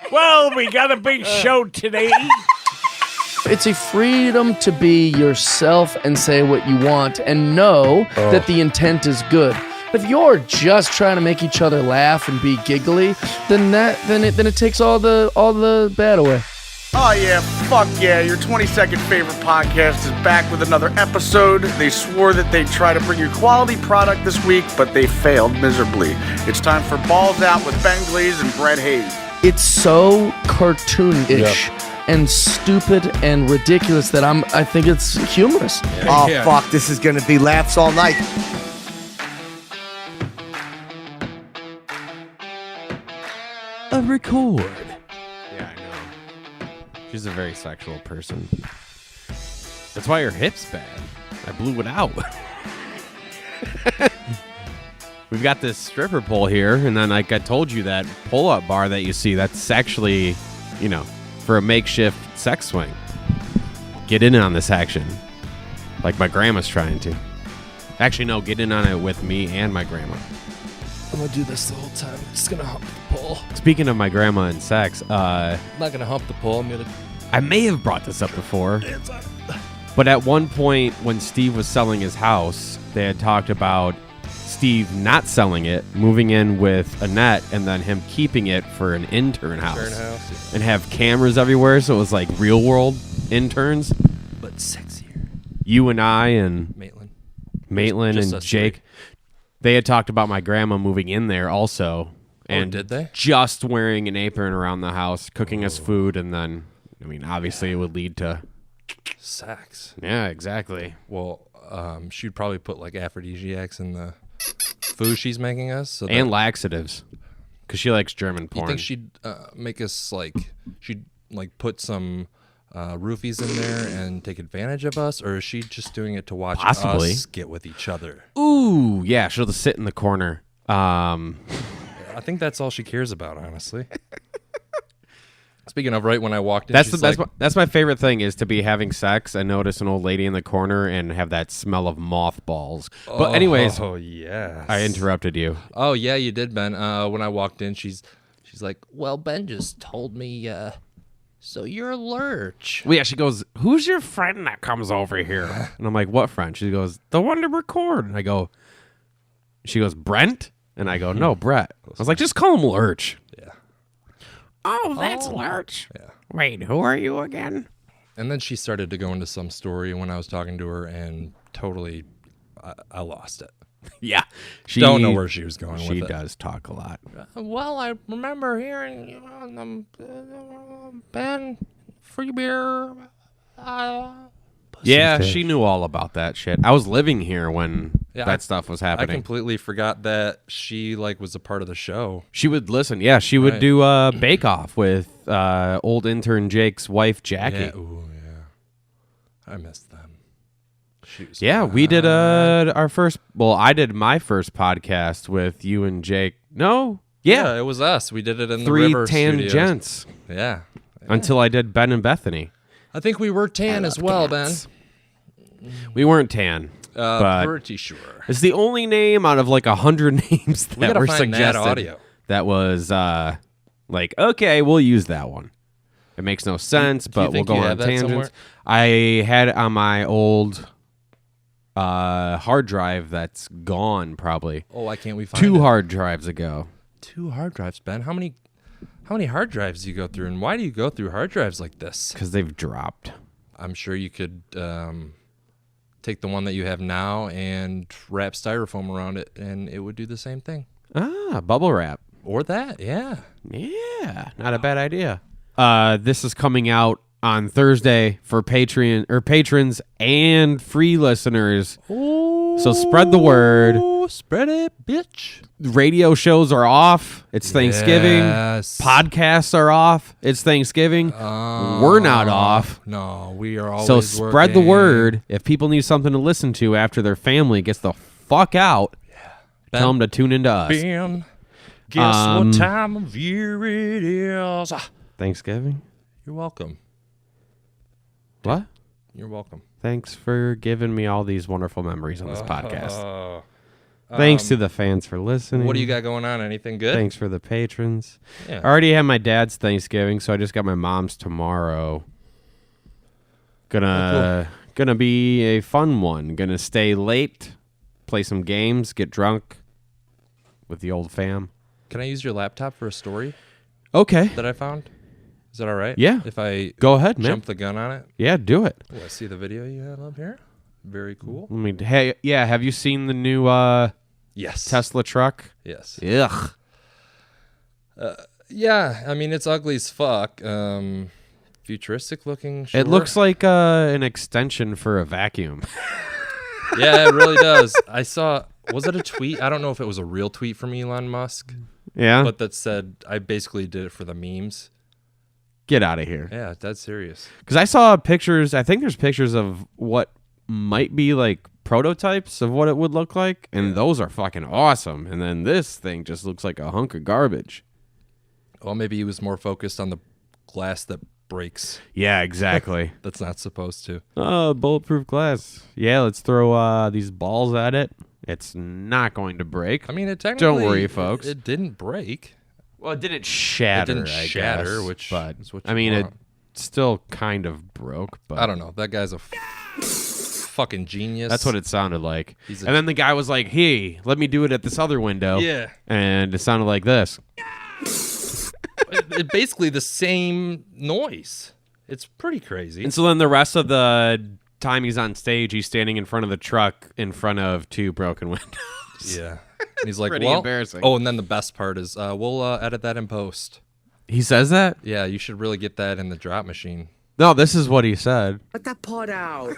Well, we got a big show today. It's a freedom to be yourself and say what you want and know that the intent is good. If you're just trying to make each other laugh and be giggly, then it takes all the bad away. Oh, yeah, fuck yeah. Your 22nd favorite podcast is back with another episode. They swore that they'd try to bring you quality product this week, but they failed miserably. It's time for Balls Out with Ben Glaze and Brett Hayes. It's so cartoonish and stupid and ridiculous that I think it's humorous. Fuck, this is gonna be laughs all night. A record. Yeah, I know. She's a very sexual person. That's why her hip's bad. I blew it out. We've got this stripper pole here, and then like I told you, that pull-up bar that you see, that's actually, for a makeshift sex swing. Get in on this action. Like my grandma's trying to. Actually, no, get in on it with me and my grandma. I'm gonna do this the whole time. I'm just gonna hump the pole. Speaking of my grandma and sex, I'm not gonna hump the pole. I'm gonna. I may have brought this up before, but at one point when Steve was selling his house, they had talked about Steve not selling it, moving in with Annette, and then him keeping it for an intern house. And have cameras everywhere, so it was like real world interns. But sexier. You and I and Maitland Just and us Jake, three. they had talked about my grandma moving in there also. And did they? Just wearing an apron around the house, cooking us food, and then, obviously it would lead to sex. Yeah, exactly. Well, she'd probably put like aphrodisiacs in the food she's making us. So and laxatives, because she likes German porn. You think she'd make us she'd put some roofies in there and take advantage of us, or is she just doing it to watch us get with each other? Ooh, yeah, she'll just sit in the corner. I think that's all she cares about, honestly. Speaking of, right when I walked in, that's my favorite thing is to be having sex and notice an old lady in the corner and have that smell of mothballs. But anyways, yes, I interrupted you. Oh yeah, you did, Ben. When I walked in, she's like, "Well, Ben just told me, so you're a lurch." Well, yeah, she goes, "Who's your friend that comes over here?" And I'm like, "What friend?" She goes, "The one to record." And she goes, "Brent?" And I go, "No, Brett." I was like, "Just call him Lurch." Yeah. Oh, that's Lurch. Yeah. Wait, who are you again? And then she started to go into some story when I was talking to her, and totally, I lost it. Yeah. She don't know where she was going with it. She does talk a lot. Well, I remember hearing you on the Ben, free beer. Yeah, she knew all about that shit. I was living here when that stuff was happening. I completely forgot that she was a part of the show. She would listen. Yeah, she would do a Bake Off with old intern Jake's wife, Jackie. Yeah, ooh, yeah. I missed them. Yeah, we did our first. Well, I did my first podcast with you and Jake. No, yeah, it was us. We did it in the Three River tan Studios. gents. Yeah. Until I did Ben and Bethany. I think we were tan as well, cats. Ben. We weren't tan. But pretty sure. It's the only name out of 100 names that were suggested. That was okay, we'll use that one. It makes no sense, but we'll go on tangents. I had it on my old hard drive that's gone probably. Oh, why can't we find 2 it? hard drives ago. 2 hard drives, Ben. How many hard drives do you go through, and why do you go through hard drives like this? Because they've dropped. I'm sure you could take the one that you have now and wrap styrofoam around it, and it would do the same thing. Bubble wrap. Or that, yeah. Yeah, not a bad idea. This is coming out on Thursday for Patreon or patrons and free listeners. Ooh, so spread the word. Spread it, bitch. Radio shows are off. It's Thanksgiving. Yes. Podcasts are off. It's Thanksgiving. We're not off. No, we are always So spread the word. If people need something to listen to after their family gets the fuck out, tell them to tune into us. Ben, guess what time of year it is? Thanksgiving? You're welcome. What? You're welcome. Thanks for giving me all these wonderful memories on this podcast. Thanks to the fans for listening. What do you got going on? Anything good? Thanks for the patrons. Yeah. I already had my dad's Thanksgiving, so I just got my mom's tomorrow. Gonna be a fun one. Gonna stay late, play some games, get drunk with the old fam. Can I use your laptop for a story Okay. that I found? Is that all right? Yeah. If I Go ahead, man. jump the gun on it? Yeah, do it. Oh, I see the video you have up here. Very cool. Hey, yeah, have you seen the new Yes. Tesla truck? Yes. Ugh. Yeah, I mean, it's ugly as fuck. Futuristic looking. Sure. It looks like an extension for a vacuum. Yeah, it really does. I saw. Was it a tweet? I don't know if it was a real tweet from Elon Musk, Yeah? but that said, I basically did it for the memes. Get out of here. Yeah, that's serious. Because I saw pictures, I think there's pictures of what might be like prototypes of what it would look like, and those are fucking awesome. And then this thing just looks like a hunk of garbage. Well, maybe he was more focused on the glass that breaks. Yeah, exactly. That's not supposed to. Oh, bulletproof glass. Yeah, let's throw these balls at it. It's not going to break. I mean, it technically. Don't worry, folks. It didn't break. Well, it didn't shatter. It didn't I shatter, guess, which but is what you I mean, want. it still kind of broke. But I don't know. That guy's a fucking genius. That's what it sounded like. He's a- And then the guy was like, "Hey, let me do it at this other window." Yeah. And it sounded like this. It's basically the same noise. It's pretty crazy. And so then the rest of the time he's on stage, he's standing in front of the truck in front of two broken windows. Yeah. And he's like, Pretty well, embarrassing. Oh, and then the best part is we'll edit that in post. He says that? Yeah, you should really get that in the drop machine. No, this is what he said. Let that part out.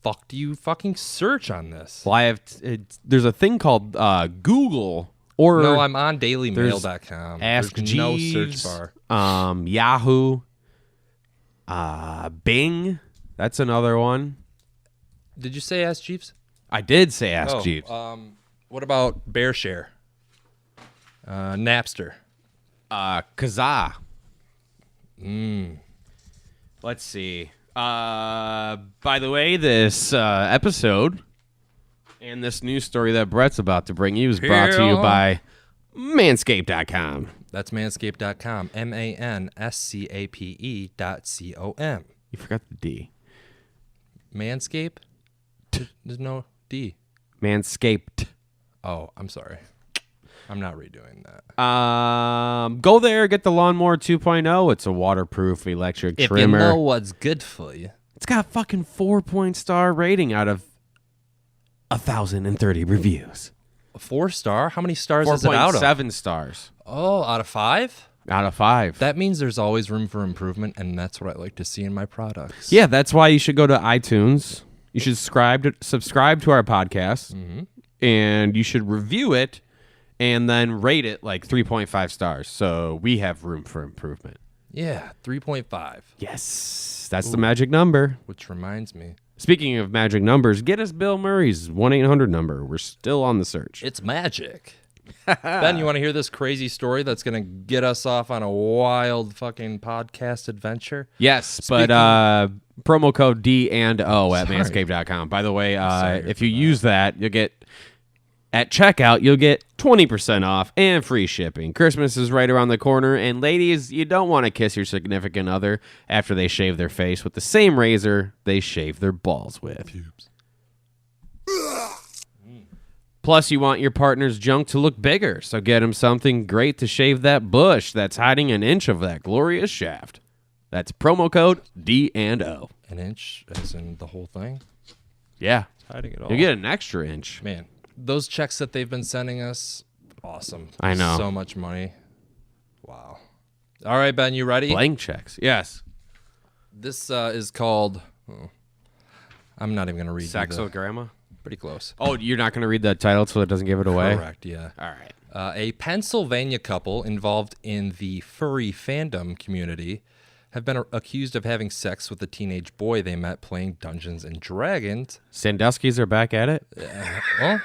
Fuck, do you fucking search on this? Well, there's a thing called Google or No, I'm on dailymail.com. Ask There's no Jeeves, search bar. Yahoo, Bing. That's another one. Did you say Ask Jeeves? I did say Ask Jeeves. What about BearShare? Napster. Kazaa. Let's see. By the way, this episode and this news story that Brett's about to bring you is brought to you by Manscaped.com. That's manscaped.com. manscape.com. You forgot the D. Manscape? There's no D. Manscaped. Oh, I'm sorry. I'm not redoing that. Go there, get the Lawnmower 2.0. It's a waterproof electric trimmer. what's good for you. It's got a fucking 4-point star rating out of 1,030 reviews. A 4-star? How many stars is it out of? 4.7 stars Oh, out of 5? out of 5. That means there's always room for improvement, and that's what I like to see in my products. Yeah, that's why you should go to iTunes. You should subscribe to our podcast, and you should review it, and then rate it like 3.5 stars. So we have room for improvement. Yeah, 3.5. Yes, that's the magic number. Which reminds me, Speaking of magic numbers, get us Bill Murray's 1-800 number. We're still on the search. it's magic. Ben, you want to hear this crazy story that's going to get us off on a wild fucking podcast adventure? Yes, but promo code D and O at Sorry. manscaped.com. By the way, Sorry if for you that. use that, you'll get at checkout, you'll get 20% off and free shipping. Christmas is right around the corner, and ladies, you don't want to kiss your significant other after they shave their face with the same razor they shave their balls with. Plus, you want your partner's junk to look bigger, so get him something great to shave that bush that's hiding an inch of that glorious shaft. That's promo code D&O. An inch, as in the whole thing? Yeah. Hiding it all. You get an extra inch. Man, those checks that they've been sending us, awesome. I know. So much money. Wow. All right, Ben, you ready? Blank checks. Yes. This is called, I'm not even going to read Saxograma? Pretty close. Oh, you're not going to read the title so it doesn't give it away? Correct, yeah. All right. A Pennsylvania couple involved in the furry fandom community have been accused of having sex with a teenage boy they met playing Dungeons and Dragons. Sandusky's are back at it? Well,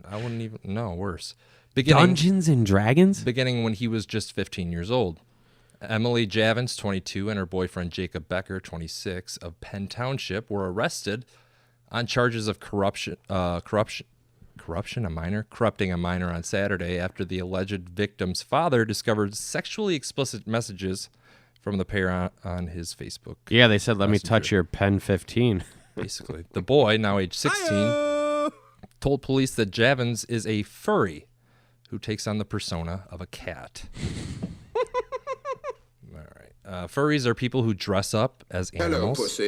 I wouldn't even, no, worse. Dungeons and Dragons? Beginning when he was just 15 years old. Emily Javins, 22, and her boyfriend Jacob Becker, 26, of Penn Township were arrested on charges of corrupting a minor on Saturday after the alleged victim's father discovered sexually explicit messages from the pair on his Facebook. Yeah, they said, let me Messenger. touch your Pen 15. Basically. The boy, now age 16, told police that Javins is a furry who takes on the persona of a cat. All right. Furries are people who dress up as animals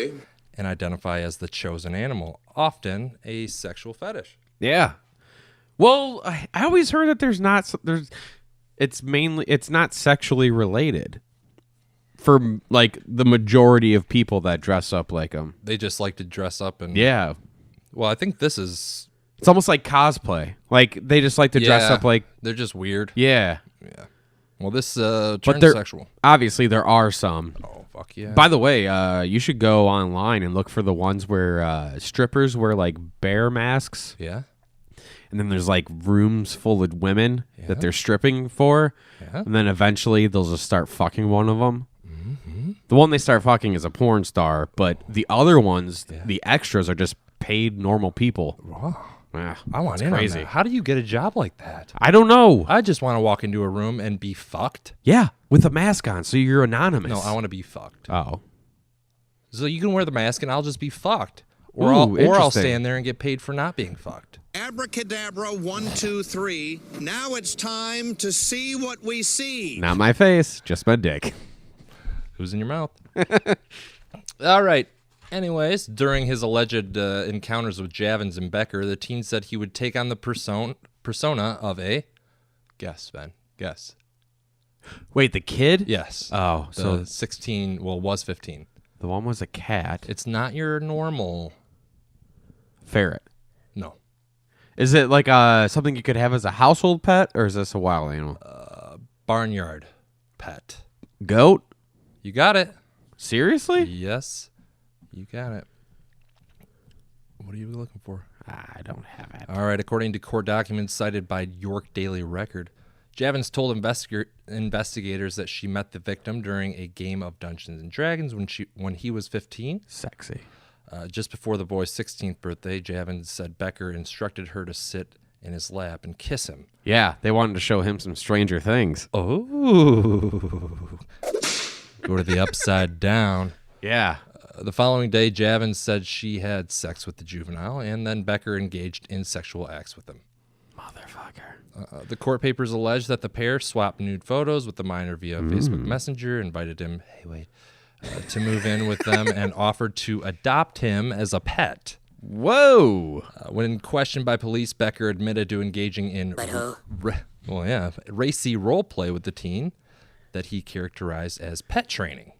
and identify as the chosen animal, often a sexual fetish. Yeah. Well, I always heard that it's not sexually related for like the majority of people that dress up like them. They just like to dress up and... Yeah. Well, I think this is... It's almost like cosplay. Like they just like to dress up like... They're just weird. Yeah. Yeah. Well, this But turns sexual. obviously there are some. Oh, fuck yeah. By the way, you should go online and look for the ones where strippers wear like bear masks. Yeah? And then there's like rooms full of women Yeah. that they're stripping for. Yeah. And then eventually they'll just start fucking one of them. Mm-hmm. The one they start fucking is a porn star, but the other ones, the extras, are just paid normal people. Wow. Yeah, I want it's in crazy. on that. How do you get a job like that? I don't know. I just want to walk into a room and be fucked. Yeah, with a mask on, so you're anonymous. No, I want to be fucked. Oh. So you can wear the mask and I'll just be fucked. Or Ooh, I'll interesting. stand there and get paid for not being fucked. Abracadabra, 1, 2, 3. Now it's time to see what we see. Not my face, just my dick. Who's in your mouth? All right. Anyways, during his alleged encounters with Javins and Becker, the teen said he would take on the persona of a... Guess, Ben. Guess. Wait, the kid? Yes. Oh, So so 16, well, was 15. the one was a cat. It's not your normal... Ferret. No. Is it like something you could have as a household pet, or is this a wild animal? Barnyard pet. Goat? You got it. Seriously? Yes. You got it. What are you looking for? I don't have it. All right. According to court documents cited by York Daily Record, Javins told investigators that she met the victim during a game of Dungeons and Dragons when he was 15. Sexy. Just before the boy's 16th birthday, Javins said Becker instructed her to sit in his lap and kiss him. Yeah, they wanted to show him some Stranger Things. Oh. Go to the upside down. Yeah. The following day, Javins said she had sex with the juvenile, and then Becker engaged in sexual acts with him. Motherfucker. The court papers allege that the pair swapped nude photos with the minor via Facebook Messenger, invited him, to move in with them, and offered to adopt him as a pet. Whoa. When questioned by police, Becker admitted to engaging in racy role play with the teen that he characterized as pet training,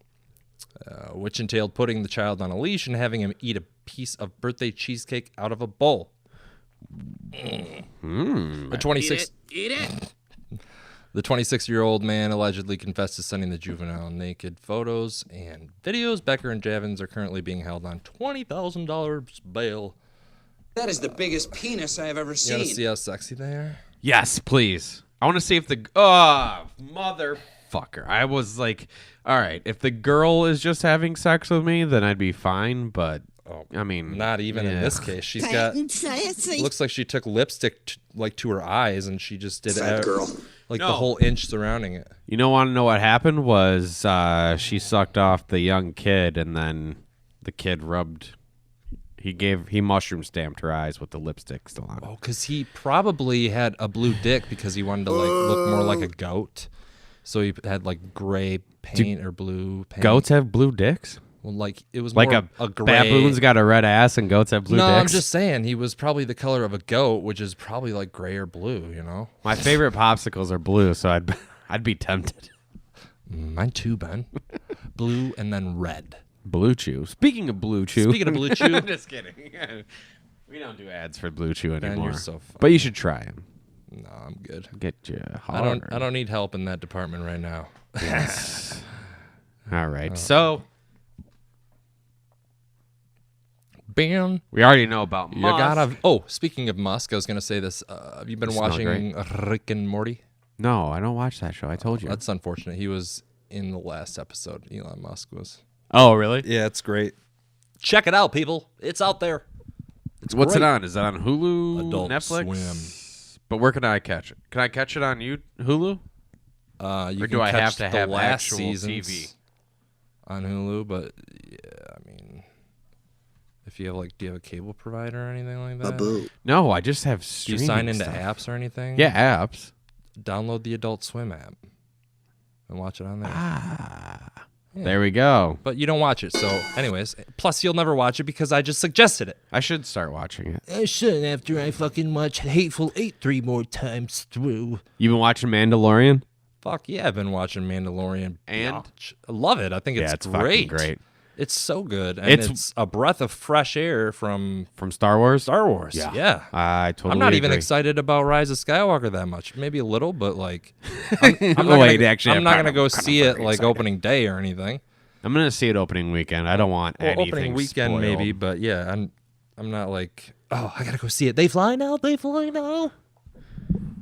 which entailed putting the child on a leash and having him eat a piece of birthday cheesecake out of a bowl. The 26 The 26-year-old man allegedly confessed to sending the juvenile naked photos and videos. Becker and Javins are currently being held on $20,000 bail. That is the biggest penis I have ever You seen. want to see how sexy they are? Yes, please. I want to see if the... Oh, motherfucker. I was like, all right, if the girl is just having sex with me, then I'd be fine, but... I mean... Not even in this case. She's got... Looks like she took lipstick to her eyes and she just did Fat girl. the whole inch surrounding it. You want to know what happened was she sucked off the young kid, and then the kid rubbed... He mushroom stamped her eyes with the lipstick still on. Oh, because he probably had a blue dick because he wanted to look more like a goat. So he had gray paint or blue paint. Goats have blue dicks? Well, it was Like more a gray. baboon's got a red ass and goats have blue no, dicks? I'm just saying he was probably the color of a goat, which is probably gray or blue. My favorite popsicles are blue, so I'd be tempted. Mine too, Ben. Blue and then red. Blue Chew. Speaking of Blue Chew. Speaking of Blue Chew, Just kidding. We don't do ads for Blue Chew Ben, anymore. you're so funny. But you should try them. No, I'm good. Get you I hard. don't need help in that department right now. Yes. All right. So Ben, we already know about you Musk. gotta. Oh, speaking of Musk, I was gonna say this. Have you been Smell watching Rick and Morty? No, I don't watch that show. I told you. That's unfortunate. He was in the last episode. Elon Musk was. Oh, really? Yeah, it's great. Check it out, people. It's out there. What's great. it on? Is it on Hulu, Adult Netflix? Swim. But where can I catch it? Can I catch it on Hulu? You Or can do I catch have to the have last actual seasons TV? on Hulu? But yeah, I mean, if you have do you have a cable provider or anything like that? No, I just have Do streaming you sign into stuff. apps or anything? Yeah, apps. Download the Adult Swim app and watch it on there. There we go. But you don't watch it, so anyways. Plus, you'll never watch it because I just suggested it. I should start watching it. I shouldn't after I fucking watch Hateful Eight 3 more times through. You been watching Mandalorian? Fuck yeah, I've been watching Mandalorian. And? I love it. I think Yeah, it's it's fucking great. It's so good. And It's- it's a breath of fresh air from Star Wars? Star Wars. Yeah. I totally I'm not even agree. excited about Rise of Skywalker that much. Maybe a little, but I'm Oh, wait, actually, I'm not I'm gonna go kinda see it very excited. opening day or anything. I'm going to see it opening weekend. I don't want anything Opening weekend spoiled. maybe, but yeah, I'm not oh, I gotta go see it. They fly now? They fly now?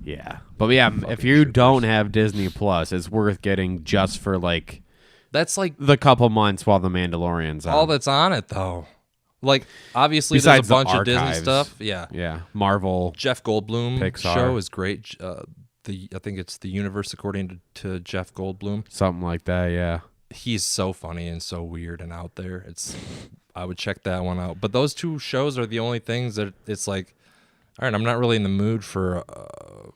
Yeah. But yeah, if you don't have Disney Plus, it's worth getting just for That's the couple months while the Mandalorian's on. all that's on it though. Obviously Besides there's a the bunch of Disney archives. stuff. Yeah. Yeah. Marvel. Jeff Goldblum Pixar. show is great. I think it's The Universe According to Jeff Goldblum. Something like that, yeah. He's so funny and so weird and out there. I would check that one out. But those two shows are the only things that it's all right, I'm not really in the mood for a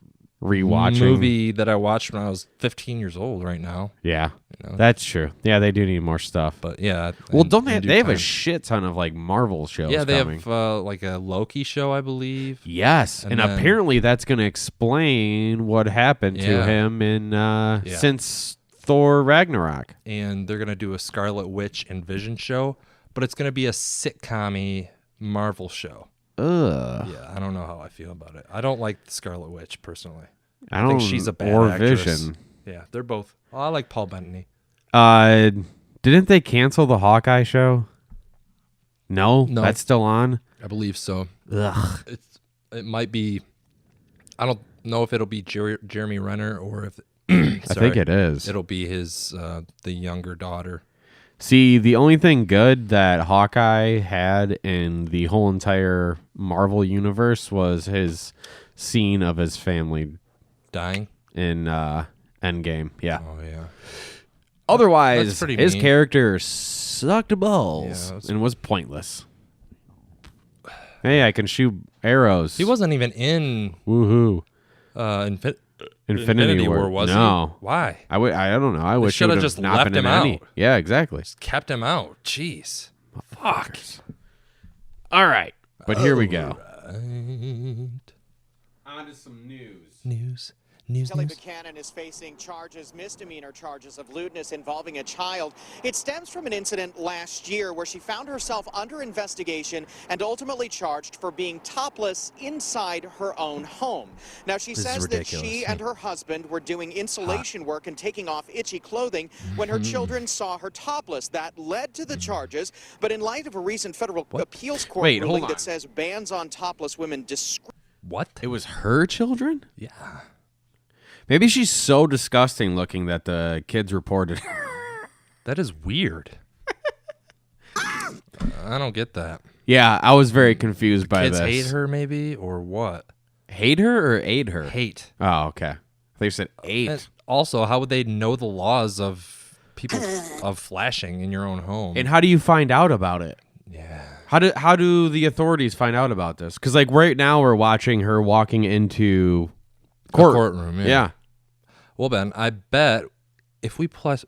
Rewatching. movie that I watched when I was 15 years old right now. Yeah. You know? That's true. Yeah, they do need more stuff. But yeah. Well, in- don't they in have, due they have a time. shit ton of Marvel shows Yeah, they coming. have a Loki show, I believe. Yes, and then- apparently that's going to explain what happened to Yeah. him since Thor Ragnarok. And they're going to do a Scarlet Witch and Vision show, but it's going to be a sitcom-y Marvel show. Ugh. Yeah, I don't know how I feel about it. I don't like Scarlet Witch personally. I don't think she's a bad or actress. Vision. Yeah, they're both. Oh, I like Paul Bettany. Didn't they cancel the Hawkeye show? No, No. that's still on. I believe so. Ugh. It might be. I don't know if it'll be Jeremy Renner or if. I think it is. It'll be his the younger daughter. See, the only thing good that Hawkeye had in the whole entire Marvel universe was his scene of his family Dying. in Endgame. Yeah. Oh yeah. Otherwise, That's pretty his neat. character sucked balls Yeah, that's- and was pointless. Hey, I can shoot arrows. He wasn't even in Woohoo. Infinity War, was no. he? Why? I don't know. I wish he shoulda would have just not left been in him any. out. Yeah, exactly. Kept him out. Jeez. Fuck. All right. But here we go. Right. On to some news. News. Kelly Buchanan is facing misdemeanor charges of lewdness involving a child. It stems from an incident last year where she found herself under investigation and ultimately charged for being topless inside her own home. Now, she This is says that ridiculous. she and her husband were doing insulation work and taking off itchy clothing when her children saw her topless. That led to the charges, but in light of a recent federal appeals court Wait, hold ruling on. that says bans on topless women What? It was her children? Yeah. Maybe she's so disgusting looking that the kids reported. That is weird. I don't get that. Yeah, I was very confused by Kids this. hate her, maybe, or what? Hate her or aid her? Hate. Oh, okay. They said eight. And also, how would they know the laws of people of flashing in your own home? And how do you find out about it? Yeah. How do the authorities find out about this? Because right now we're watching her walking into courtroom. Yeah. Well, Ben, I bet if we play,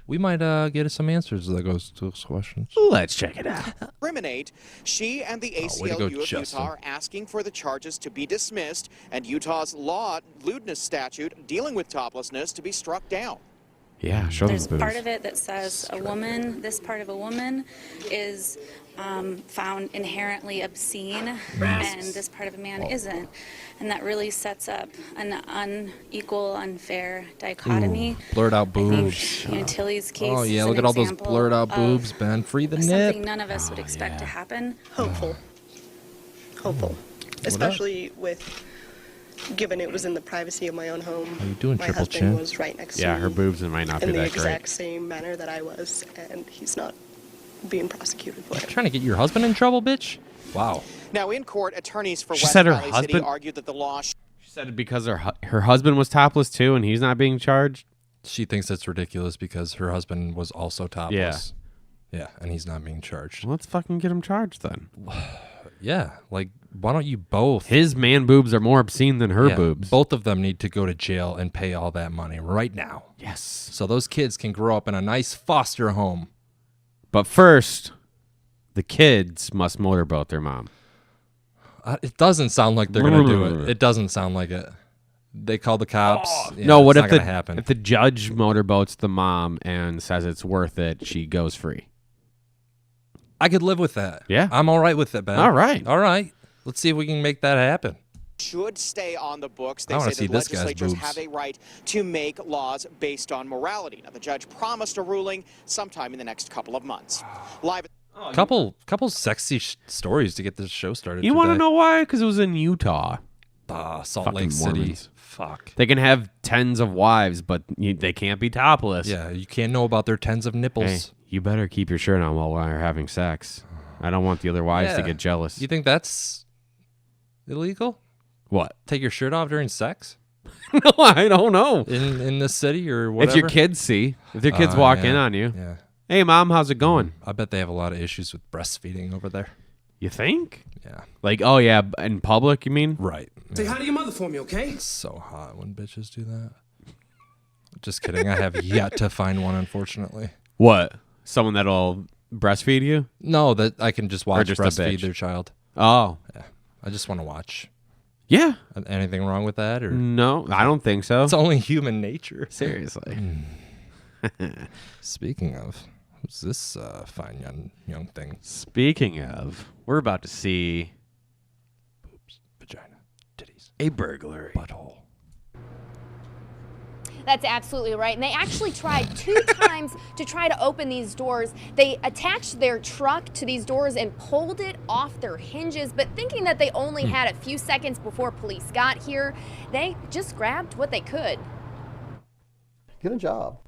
we might get some answers that goes to those questions. Let's check it out. discriminate. She and the way to go, ACLU of Justin. Utah are asking for the charges to be dismissed and Utah's lewdness statute dealing with toplessness to be struck down. Yeah, show There's them part boobs. of it that says this part of a woman is found inherently obscene, and this part of a man isn't. And that really sets up an unequal, unfair dichotomy. Blurred out I think, boobs. Tilly's case Oh yeah, is look an at all those example blurred out of boobs, Ben. Free the something nip. none of us would expect to happen. Hopeful. Especially with, given it was in the privacy of my own home. How you doing, my Triple husband Chin? was right next to Yeah, me her boobs might not in be the that exact great. same manner that I was, and he's not being prosecuted for it. Trying to get your husband in trouble, bitch? Wow. Now, in court, attorneys for She West said her Valley City husband- argued that the law She said it because her husband was topless too, and he's not being charged. She thinks it's ridiculous because her husband was also topless. Yeah, and he's not being charged. Well, let's fucking get him charged then. Yeah, like, why don't you both? His man boobs are more obscene than her Yeah, boobs. Both of them need to go to jail and pay all that money right now. Yes. So those kids can grow up in a nice foster home. But first, the kids must motorboat their mom. It doesn't sound like they're going to do it. It doesn't sound like it. They call the cops. Yeah, No, what it's if not gonna happen? if the judge motorboats the mom and says it's worth it, she goes free? I could live with that. Yeah. I'm all right with it, Ben. All right. All right. Let's see if we can make that happen. should stay on the books. I They wanna say see that this guy's legislatures boobs. have a right to make laws based on morality. Now, the judge promised a ruling sometime in the next couple of months. Live. Couple sexy stories to get this show started. You want to today. know why? Because it was in Utah. Salt Fucking Lake City. Mormons. Fuck. They can have tens of wives, but they can't be topless. Yeah, you can't know about their tens of nipples. Hey, you better keep your shirt on while we're having sex. I don't want the other wives to Yeah. get jealous. You think that's illegal? What? Take your shirt off during sex? No, I don't know. In this city or whatever? If your kids see, if your kids walk in on you. Yeah. Hey, Mom, how's it going? I bet they have a lot of issues with breastfeeding over there. You think? Yeah. Like, oh, yeah, in public, you mean? Right. Say hi to your mother for me, okay? It's so hot when bitches do that. Just kidding. I have yet to find one, unfortunately. What? Someone that'll breastfeed you? No, that I can just watch just a breastfeed bitch? their child. Oh. Yeah. I just want to watch. Yeah. Anything wrong with that? Or No, I don't think so. it's only human nature. Seriously. Speaking of, who's this fine young thing? Speaking of, we're about to see Boobs, vagina, titties, a burglary. butthole. That's absolutely right. And they actually tried 2 times to try to open these doors. They attached their truck to these doors and pulled it off their hinges, but thinking that they only had a few seconds before police got here, they just grabbed what they could. Get a job.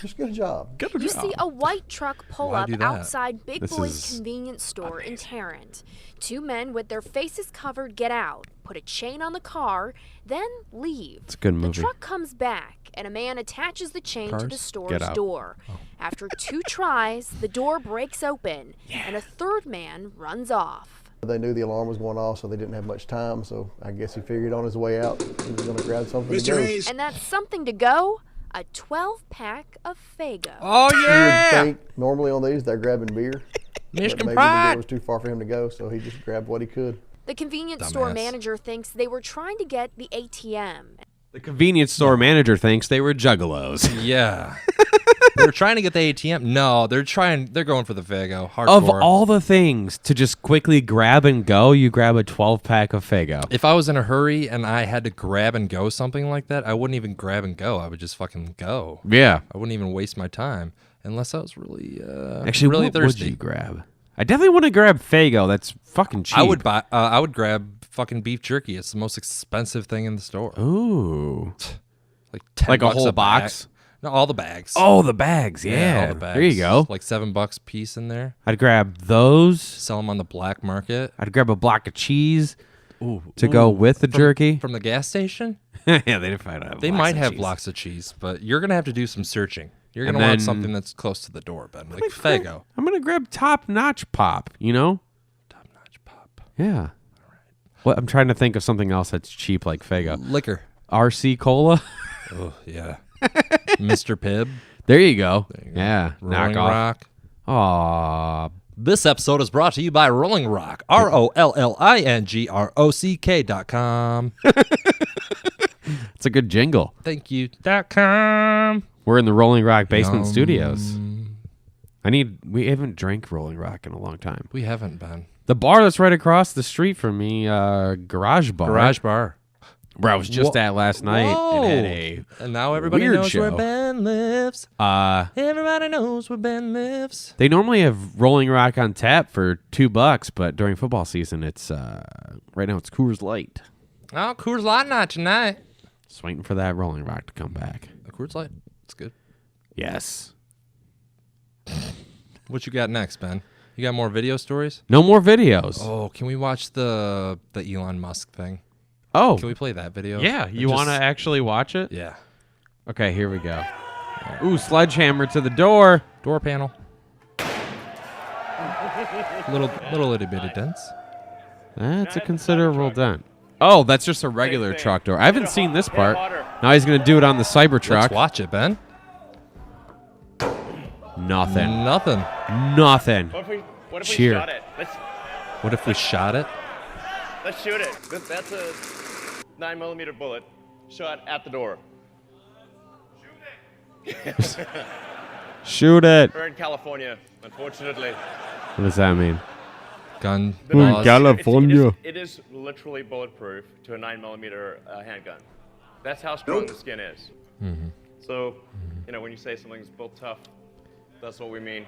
Just get a job. You see a white truck pull Why up do that? outside Big This Boy's is convenience store in Tarrant. 2 men with their faces covered get out, put a chain on the car, then leave. It's a good The movie. truck comes back, and a man attaches the chain to the Cars? Get store's out. door. After 2 tries, the door breaks open, and a third man runs off. They knew the alarm was going off, so they didn't have much time. So I guess he figured on his way out he was going to grab something to go. And that's something to go, a 12-pack of Faygo. Oh You would think normally on these they're grabbing beer. Michigan But maybe the Pride. door was too far for him to go, so he just grabbed what he could. The convenience store Dumbass. manager thinks they were trying to get the ATM. The convenience store manager thinks they were juggalos. Yeah. They're trying to get the ATM. No, they're going for the Faygo. Hardcore. Of all the things to just quickly grab and go, you grab a 12-pack of Faygo. If I was in a hurry and I had to grab and go something like that, I wouldn't even grab and go. I would just fucking go. Yeah. I wouldn't even waste my time unless I was really Actually, really what thirsty. would you grab? I definitely want to grab Faygo. That's fucking cheap. I would grab fucking beef jerky. It's the most expensive thing in the store. Ooh. Like 10 Like a bucks whole bag. box? No, all the bags. Oh, the bags. Yeah. all the bags. There you go. Like $7 piece in there. I'd grab those. Sell them on the black market. I'd grab a block of cheese Ooh, to go with the jerky. From the gas station? Yeah, they didn't find out. They might have blocks of cheese, but you're going to have to do some searching. You're And going to want then- something that's close to the door, Ben. Like Faygo. I'm going to grab top-notch pop, you know? Top-notch pop. Yeah. What? I'm trying to think of something else that's cheap like Faygo. Liquor. RC Cola? Oh, yeah. Mr. Pibb. There you go. There you go. Yeah. Rolling knock off. Rock. Aw. This episode is brought to you by Rolling Rock. ROLLINGROCK.com. It's a good jingle. Thank you. .com. We're in the Rolling Rock Basement Yum. Studios. We haven't drank Rolling Rock in a long time. We haven't been. The bar that's right across the street from me, Garage Bar. Garage Bar. Where I was just at last night. Whoa. It had a And now everybody weird knows where show. Ben lives. Everybody knows where Ben lives. They normally have Rolling Rock on tap for $2, but during football season, it's right now it's Coors Light. Oh, Coors Light night tonight. Just waiting for that Rolling Rock to come back. A Coors Light. It's good. Yes. What you got next, Ben? You got more video stories? No more videos. Oh, can we watch the Elon Musk thing? Oh. Can we play that video? Yeah. You want to actually watch it? Yeah. Okay, here we go. Ooh, sledgehammer to the door. Door panel. Little itty bitty dents. That's a considerable dent. Oh, that's just a regular truck door. I haven't seen this part. Now he's going to do it on the Cybertruck. Let's watch it, Ben. Nothing. Nothing. Nothing. What if we Cheer. shot it? What if we shot it? Let's shoot it. That's a 9mm bullet shot at the door. Shoot it. We're in California, unfortunately. What does that mean? Gun. In California. It is literally bulletproof to a 9mm handgun. That's how strong the skin is. Mm-hmm. So, when you say something's built tough, that's what we mean.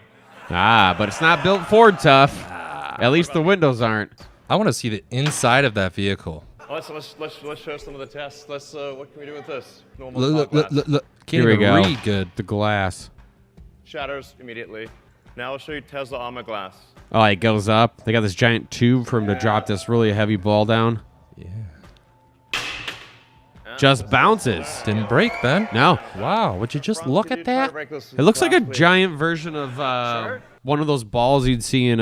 Ah, but it's not built Ford tough. At least the windows aren't. I want to see the inside of that vehicle. Let's show some of the tests. What can we do with this? Normal Look. glass. Can't Here we even go. read good. The glass. Shatters immediately. Now I'll show you Tesla Armor glass. Oh, it goes up. They got this giant tube for him to drop this really heavy ball down. Yeah. Just bounces. Didn't break, Ben. No. Wow, would you just look at that? It looks like a giant version of one of those balls you'd see in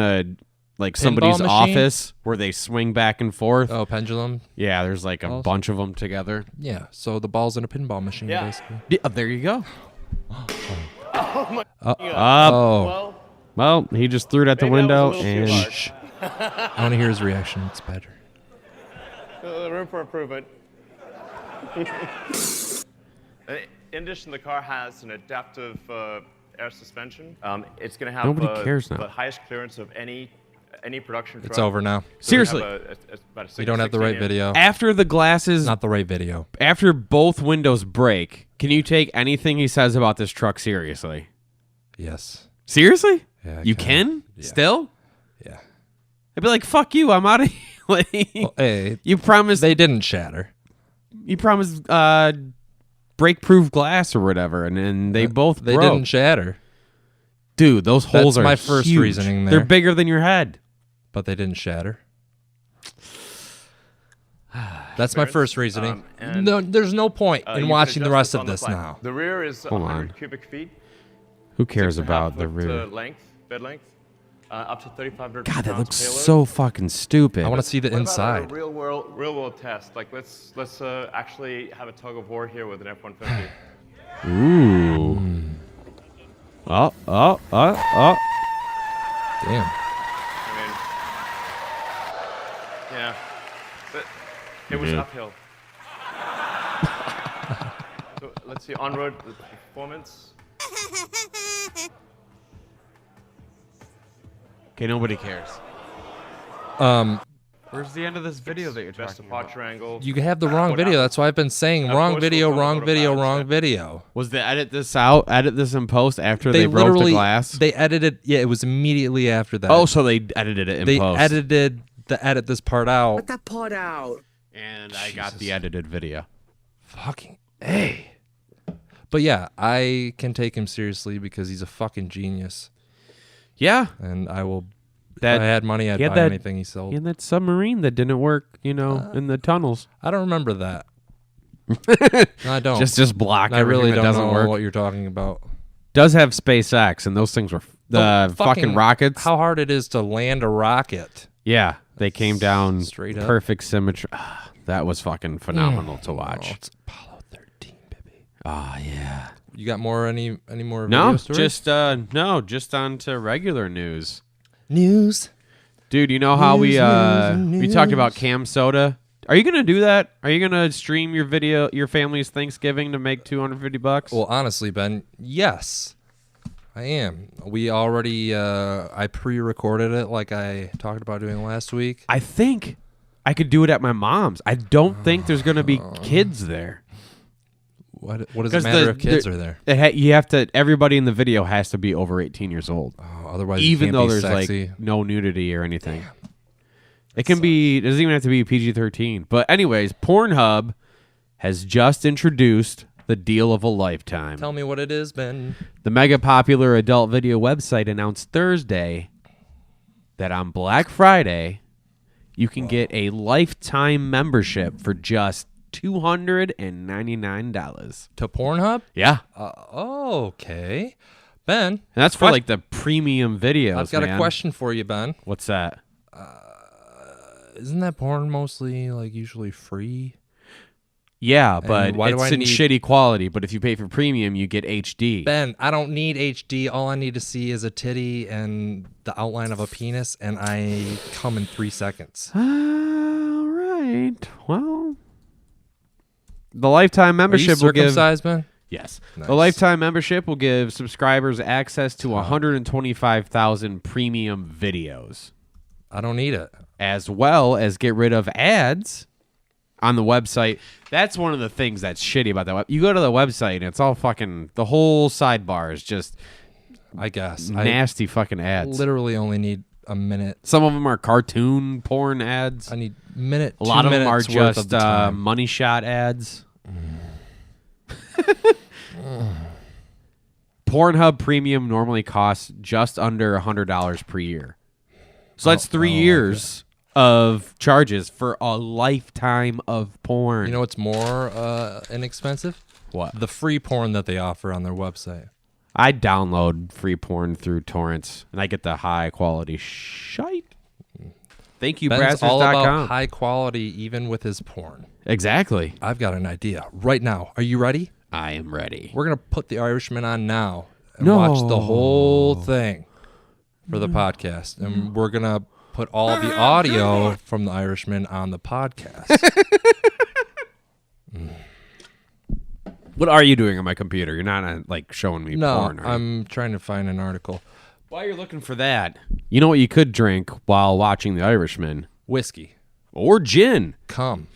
somebody's machine? office where they swing back and forth. Oh, pendulum? Yeah, there's like a bunch of them together. Yeah, so the ball's in a pinball machine, basically. Yeah, there you go. Oh my Oh. Well, he just threw it at the Maybe that window was a little and too harsh. I want to hear his reaction. It's better. Room for improvement. In addition, the car has an adaptive air suspension. It's going to have Nobody cares now. the highest clearance of any production truck. It's over now. So we have Seriously. about a We don't have the 16 right inch. video. after the glasses, Not the right video. after both windows break, can you take anything he says about this truck seriously? Yes. Seriously? Yeah, I You can. can? Yeah. Still? Yeah. I'd be like, fuck you, I'm out of here. Like, Well, hey, you promised they didn't shatter. break-proof glass or whatever, and then they both They broke. didn't shatter, Dude, those holes That's are my first huge. reasoning there. They're bigger than your head. but they didn't shatter. That's my first reasoning. and, No, there's no point You in can watching the adjust rest of on the this fly. now. The rear is Hold 100 on. cubic feet. Who cares 6.5 about the foot, rear? bed length. Up to 3,500 God, that pounds looks payload. so fucking stupid. I want to see the What inside. about a real world test? Like let's actually have a tug of war here with an F-150. Ooh. Oh. Damn. I mean, yeah, but it was Yeah. uphill. So let's see on-road performance. Okay, nobody cares. Um, Where's the end of this video that you're Best talking about? departure angle. you have the wrong What video. happened? That's why I've been saying Of wrong course, video, we'll come wrong up with a video, balance wrong check. video. Was the edit this in post after they broke the literally glass? they edited. Yeah, it was immediately after that. Oh, so they edited it in they post. edited the edit this part out. that part out. And I got the edited video. Fucking hey. But yeah, I can take him seriously because he's a fucking genius, Yeah. and I will. That- if I had money, I'd he had buy that- anything he sold. And that submarine that didn't work, in the tunnels. I don't remember that. No, I don't. Just block I everything really that don't doesn't know work. what you're talking about. Does have SpaceX, and those things were the fucking rockets. How hard it is to land a rocket. Yeah, they came down straight up. perfect symmetry. That was fucking phenomenal to watch. Oh, it's Apollo 13, baby. Oh yeah. You got any more video No, stories? just on to regular news. News. Dude, you know how we news. talked about Cam Soda? Are you gonna do that? Are you gonna stream your family's Thanksgiving to make $250? Well, honestly, Ben, yes, I am. We already I pre-recorded it like I talked about doing last week. I think I could do it at my mom's. I don't think there's gonna be kids there. What does it matter if kids are there? You have to. Everybody in the video has to be over 18 years old. Oh, otherwise, you even can't though be there's sexy. like no nudity or anything. It can be. It doesn't even have to be PG-13. But anyways, Pornhub has just introduced the deal of a lifetime. Tell me what it is, Ben. The mega popular adult video website announced Thursday that on Black Friday, you can get a lifetime membership for just $299. To Pornhub? Yeah. Okay. Ben. And that's for like the premium videos. I've got a question for you, Ben. What's that? Isn't that porn mostly like usually free? Yeah, but why do it's I in need- shitty quality. But if you pay for premium, you get HD. Ben, I don't need HD. All I need to see is a titty and the outline of a penis, and I come in 3 seconds. All right. Well, the lifetime membership will give. Circumcised, Ben? Yes. Nice. The lifetime membership will give subscribers access to 125,000 premium videos. I don't need it. As well as get rid of ads on the website. That's one of the things that's shitty about that. You go to the website and it's all fucking, the whole sidebar is just, I guess, nasty fucking ads. Literally only need a minute. Some of them are cartoon porn ads. I need minute. A lot of them are minutes worth just of the time. money shot ads. Pornhub Premium normally costs just under $100 per year. So that's 3 years of charges for a lifetime of porn. You know what's more inexpensive? What? The free porn that they offer on their website. I download free porn through torrents, and I get the high quality shite. Thank you, Ben's all Brazzers.com. about high quality, even with his porn. Exactly. I've got an idea right now. Are you ready? I am ready. We're gonna put The Irishman on now and watch the whole thing for the podcast, and we're gonna put all the audio from The Irishman on the podcast. What are you doing on my computer? You're not like showing me porn, right? I'm trying to find an article. While you're looking for that, you know what you could drink while watching The Irishman? Whiskey or gin. Come.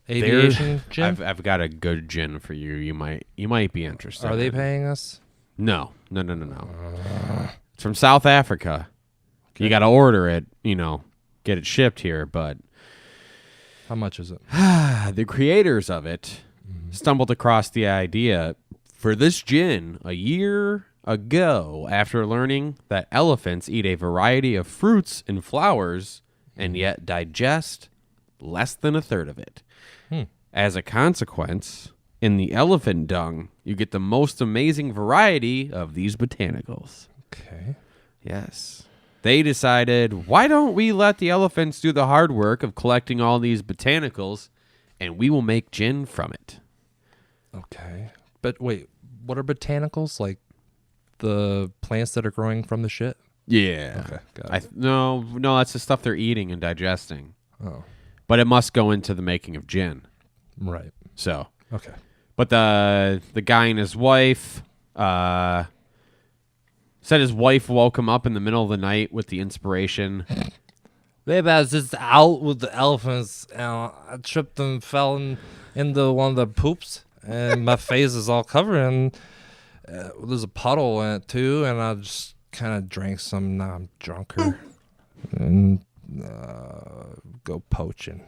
Aviation gin? I've got a good gin for you. You might be interested. Are they paying us? No. It's from South Africa. Okay. You got to order it, get it shipped here, but how much is it? The creators of it stumbled across the idea for this gin a year ago after learning that elephants eat a variety of fruits and flowers and yet digest less than a third of it. As a consequence, in the elephant dung, you get the most amazing variety of these botanicals. Okay. Yes. They decided, why don't we let the elephants do the hard work of collecting all these botanicals, and we will make gin from it. Okay. But wait, what are botanicals? Like the plants that are growing from the shit? Yeah. Okay, got it. No, that's the stuff they're eating and digesting. Oh. But it must go into the making of gin. Right. So. Okay. But the guy and his wife said his wife woke him up in the middle of the night with the inspiration. Maybe I was just out with the elephants and I tripped and fell into one of the poops and my face is all covered and there's a puddle in it too, and I just kind of drank some. Now I'm drunker and go poaching.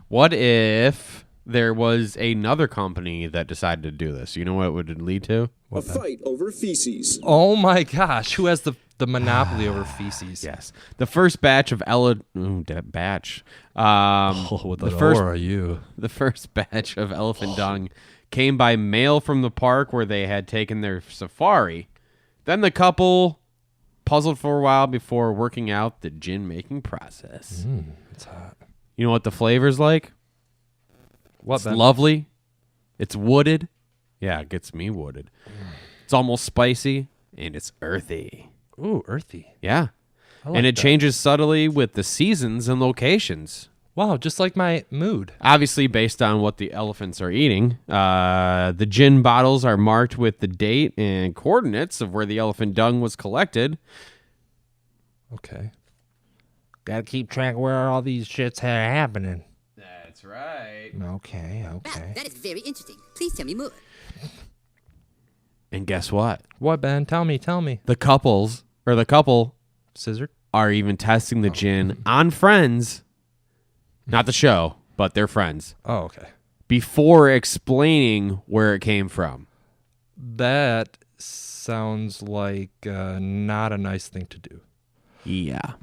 What if there was another company that decided to do this? You know what it would lead to? A fight over feces. Oh my gosh, who has the monopoly over feces? Yes, the first batch of batch. What the first are you? The first batch of elephant dung came by mail from the park where they had taken their safari. Then the couple puzzled for a while before working out the gin making process. It's hot. You know what the flavor's like? What? It's lovely. It's wooded. Yeah, it gets me wooded. It's almost spicy and it's earthy. Ooh, earthy. Yeah. I like And it that. changes subtly with the seasons and locations. Wow, just like my mood. Obviously, based on what the elephants are eating. The gin bottles are marked with the date and coordinates of where the elephant dung was collected. Okay. Gotta keep track where all these shits are happening. That's right. Okay. That is very interesting. Please tell me more. And guess what? What, Ben? Tell me. The couple Scissor are even testing the gin on friends. Not the show, but they're friends. Oh, okay. Before explaining where it came from. That sounds like not a nice thing to do. Yeah.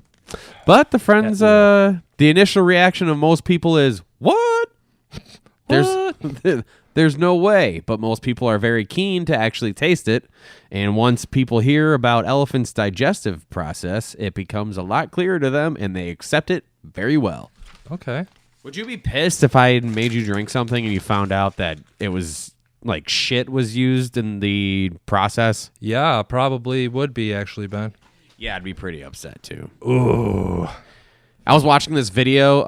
But the friends, the initial reaction of most people is, what? There's no way. But most people are very keen to actually taste it. And once people hear about elephants' digestive process, it becomes a lot clearer to them, and they accept it very well. Okay. Would you be pissed if I made you drink something and you found out that it was like shit was used in the process? Yeah, probably would be actually, Ben. Yeah, I'd be pretty upset too. Ooh. I was watching this video.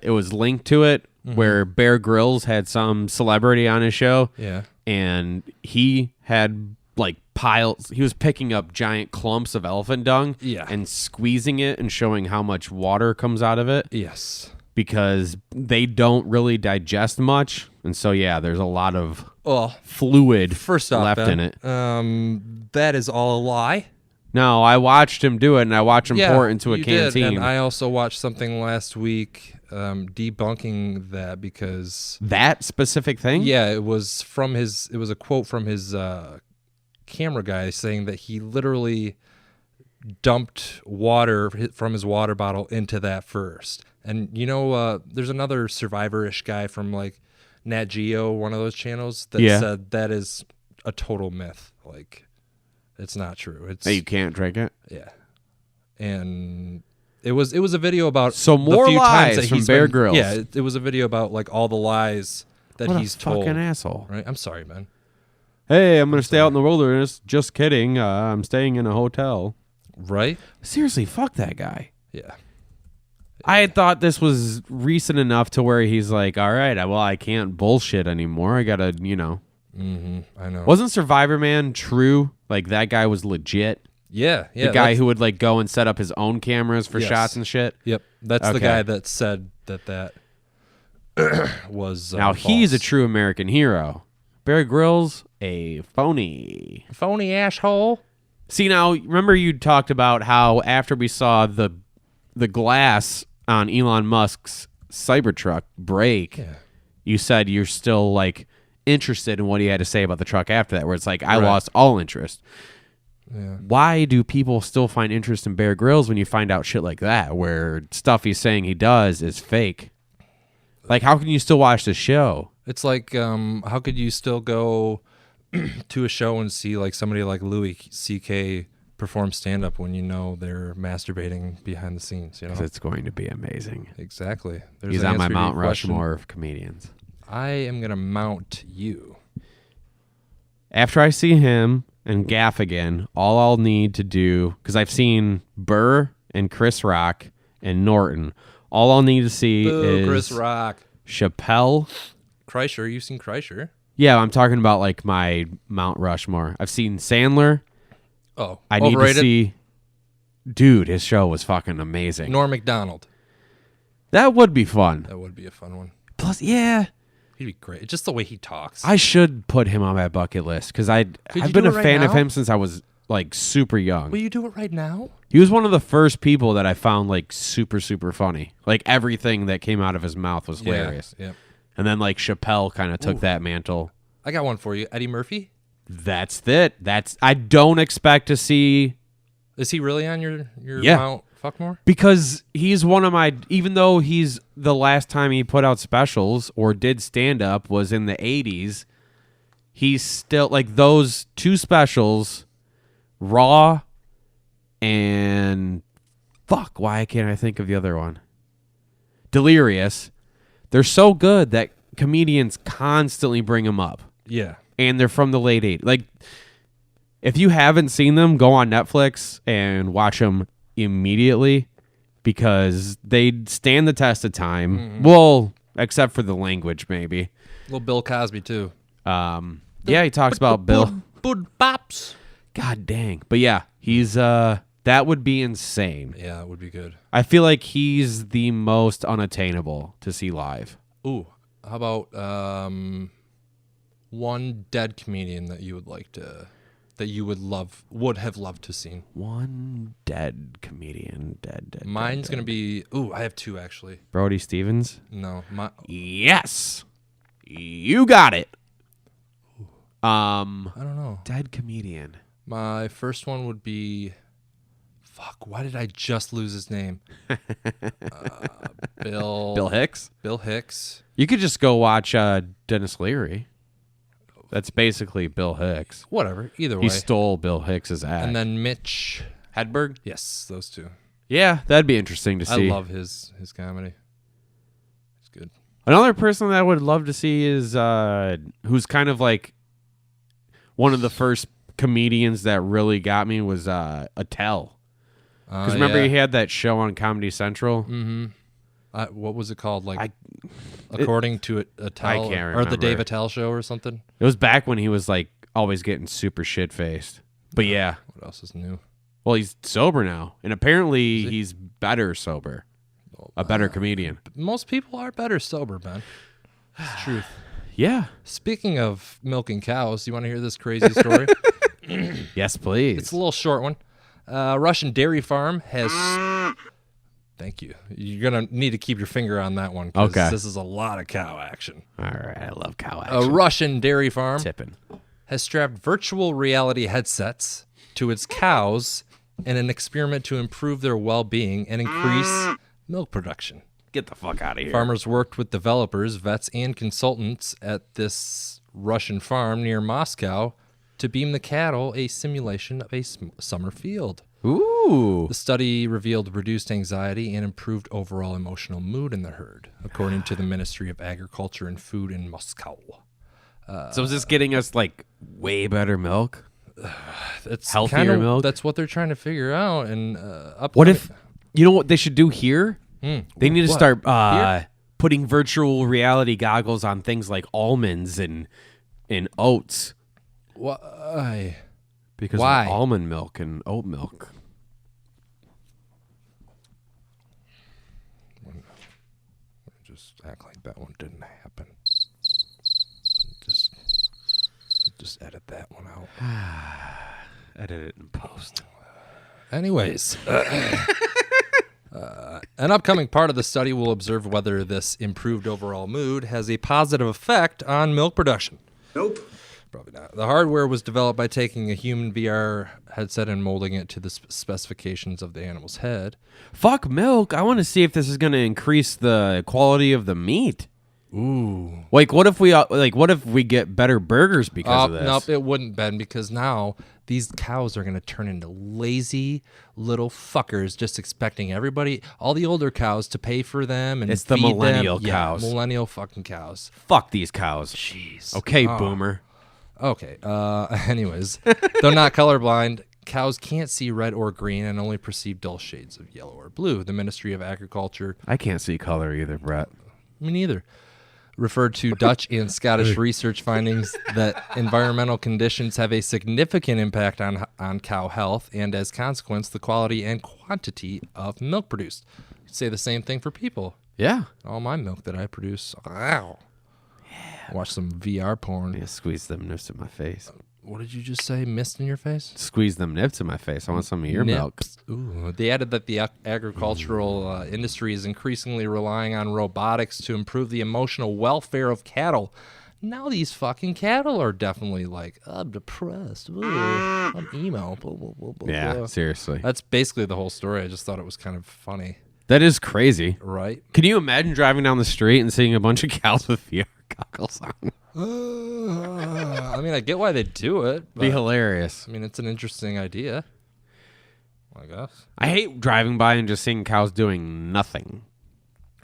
It was linked to it where Bear Grylls had some celebrity on his show. Yeah. And he had like piles. He was picking up giant clumps of elephant dung. Yeah. And squeezing it and showing how much water comes out of it. Yes. Because they don't really digest much. And so, yeah, there's a lot of Well, fluid first off, left Ben, in it. That is all a lie. No, I watched him do it, and I watched him pour it into a you canteen. Did, and I also watched something last week debunking that because that specific thing? Yeah, it was from his. It was a quote from his camera guy saying that he literally dumped water from his water bottle into that first. And you know, there's another Survivor-ish guy from like Nat Geo, one of those channels, that said that is a total myth. Like, it's not true. It's that you can't drink it. Yeah, and it was a video about so more the few lies times that from he's Bear been, Grylls. Yeah, it was a video about like all the lies that What a he's told. fucking asshole. Right? I'm sorry, man. Hey, I'm gonna stay out in the wilderness. Just kidding. I'm staying in a hotel. Right? Seriously, fuck that guy. Yeah. I had thought this was recent enough to where he's like, all right, well, I can't bullshit anymore. I gotta, you know. Mm-hmm. I know. Wasn't Survivor Man true? Like, that guy was legit? Yeah. The guy who would, like, go and set up his own cameras for Yes. shots and shit? Yep. That's the Okay. guy that said that was now, he's a false. true American hero. Bear Grylls, a phony. Phony asshole. See, now, remember you talked about how after we saw the glass on Elon Musk's Cybertruck break, you said you're still, like, interested in what he had to say about the truck after that, where it's like, I lost all interest. Yeah. Why do people still find interest in Bear Grylls when you find out shit like that, where stuff he's saying he does is fake? Like, how can you still watch the show? It's like, how could you still go to a show and see like somebody like Louis C.K. perform stand-up when you know they're masturbating behind the scenes? You know, 'Cause it's going to be amazing. Exactly. There's He's an on my answer to your Mount question. Rushmore of comedians. I am gonna mount you. After I see him and Gaffigan, all I'll need to do, because I've seen Burr and Chris Rock and Norton, all I'll need to see Boo, is Chris Rock. Chappelle. Kreischer, you've seen Kreischer? Yeah, I'm talking about like my Mount Rushmore. I've seen Sandler. Oh, I need to overrated? see. Dude, his show was fucking amazing. Norm Macdonald. That would be fun. That would be a fun one. Plus, yeah, He'd be great. Just the way he talks. I should put him on my bucket list because I've you been do a it right fan of now? him since I was like super young. Will you do it right now? He was one of the first people that I found like super, super funny. Like everything that came out of his mouth was hilarious. Yeah. And then like Chappelle kind of took Ooh. that mantle. I got one for you. Eddie Murphy. That's it. I don't expect to see. Is he really on your Yeah. Mount Fuckmore? Because he's one of my, even though he's the last time he put out specials or did stand up was in the 80s, he's still like those two specials, Raw and fuck, why can't I think of the other one? Delirious. They're so good that comedians constantly bring them up. Yeah. And they're from the late 80s. Like, if you haven't seen them, go on Netflix and watch them immediately because they stand the test of time. Mm-hmm. Well, except for the language, maybe. Little Bill Cosby too. Yeah, he talks about Bill. Bud Bops. God dang. But yeah, he's that would be insane. Yeah, it would be good. I feel like he's the most unattainable to see live. Ooh, how about one dead comedian that you would like to that you would have loved to seen? One dead comedian. Dead. Mine's going to be... Ooh, I have two, actually. Brody Stevens? No. Yes. You got it. I don't know. Dead comedian. My first one would be... Fuck, why did I just lose his name? Bill Hicks? Bill Hicks. You could just go watch Dennis Leary. That's basically Bill Hicks. Whatever, either way. He stole Bill Hicks's act. And then Mitch Hedberg? Yes, those two. Yeah, that'd be interesting to see. I love his comedy. It's good. Another person that I would love to see is who's kind of like one of the first comedians that really got me was Attell. Because remember he had that show on Comedy Central? Mm-hmm. What was it called? According to Attell? I can't remember. Or the Dave Attell Show or something? It was back when he was like always getting super shit-faced. But yeah. What else is new? Well, he's sober now. And apparently he's better sober. A better comedian. Most people are better sober, Ben. That's the truth. Yeah. Speaking of milking cows, you want to hear this crazy story? Yes, please. It's a little short one. Russian dairy farm has... Thank you. You're going to need to keep your finger on that one because this is a lot of cow action. All right. I love cow action. A Russian dairy farm Tipping. has strapped virtual reality headsets to its cows in an experiment to improve their well-being and increase milk production. Get the fuck out of here. Farmers worked with developers, vets, and consultants at this Russian farm near Moscow to beam the cattle a simulation of a summer field. Ooh. The study revealed reduced anxiety and improved overall emotional mood in the herd, according to the Ministry of Agriculture and Food in Moscow. So is this getting us like way better milk? It's healthier milk? That's what they're trying to figure out. And what if, you know what they should do here? They need to What? start putting virtual reality goggles on things like almonds and oats. Why? Because Why? of almond milk and oat milk. Just act like that one didn't happen. Just edit that one out. Edit it in post. Anyways, an upcoming part of the study will observe whether this improved overall mood has a positive effect on milk production. Nope. Probably not. The hardware was developed by taking a human VR headset and molding it to the specifications of the animal's head. Fuck milk. I want to see if this is going to increase the quality of the meat. Ooh. Like, what if we get better burgers because of this? Nope, it wouldn't, Ben, because now these cows are going to turn into lazy little fuckers just expecting everybody, all the older cows, to pay for them and It's the feed millennial them. cows. Yeah, millennial fucking cows. Fuck these cows. Jeez. Okay, boomer. Okay. Anyways, though not colorblind, cows can't see red or green and only perceive dull shades of yellow or blue. The Ministry of Agriculture... I can't see color either, Brett. Me neither. Referred to Dutch and Scottish research findings that environmental conditions have a significant impact on cow health, and as consequence, the quality and quantity of milk produced. You could say the same thing for people. Yeah. All my milk that I produce. Wow. Yeah. Watch some VR porn. Yeah, squeeze them nips in my face. What did you just say? Mist in your face? Squeeze them nips in my face. I want some of your milk. Ooh. They added that the agricultural industry is increasingly relying on robotics to improve the emotional welfare of cattle. Now these fucking cattle are definitely like, I'm depressed. Ooh, I'm emo. Blah, blah, blah, blah, Yeah, blah. seriously. That's basically the whole story. I just thought it was kind of funny. That is crazy. Right? Can you imagine driving down the street and seeing a bunch of cows with VR goggles on? I mean, I get why they do it. Be hilarious. I mean, it's an interesting idea, I guess. I hate driving by and just seeing cows doing nothing.